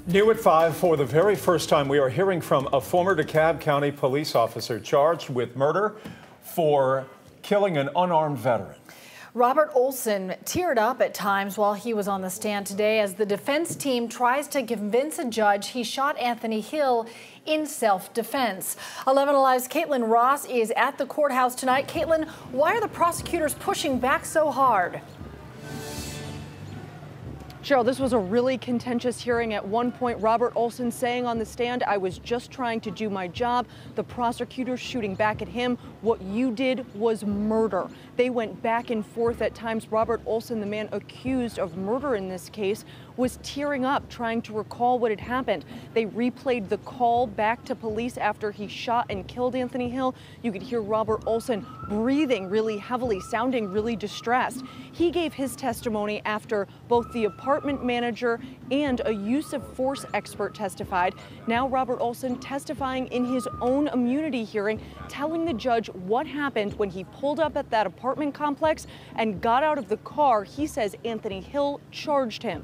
New at 5, for the very first time, we are hearing from a former DeKalb County police officer charged with murder for killing an unarmed veteran. Robert Olson teared up at times while he was on the stand today as the defense team tries to convince a judge he shot Anthony Hill in self-defense. 11 Alive's Caitlin Ross is at the courthouse tonight. Caitlin, why are the prosecutors pushing back so hard? Cheryl, this was a really contentious hearing. At one point, Robert Olson saying on the stand, "I was just trying to do my job." The prosecutors shooting back at him, "What you did was murder." They went back and forth at times. Robert Olson, the man accused of murder in this case, was tearing up, trying to recall what had happened. They replayed the call back to police after he shot and killed Anthony Hill. You could hear Robert Olson breathing really heavily, sounding really distressed. He gave his testimony after both the apartment manager and a use of force expert testified. Now Robert Olson testifying in his own immunity hearing, telling the judge what happened when he pulled up at that apartment complex and got out of the car. He says Anthony Hill charged him.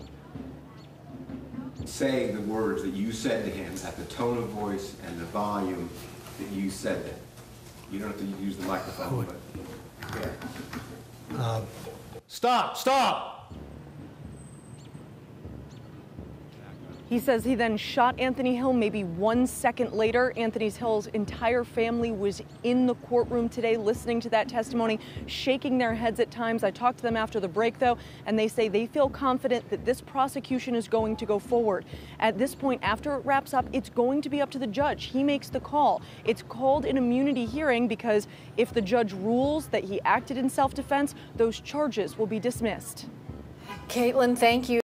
Saying the words that you said to him at the tone of voice and the volume that you said them. You don't have to use the microphone, but yeah. Stop! He says he then shot Anthony Hill maybe 1 second later. Anthony Hill's entire family was in the courtroom today listening to that testimony, shaking their heads at times. I talked to them after the break, though, and they say they feel confident that this prosecution is going to go forward. At this point, after it wraps up, it's going to be up to the judge. He makes the call. It's called an immunity hearing because if the judge rules that he acted in self-defense, those charges will be dismissed. Caitlin, thank you.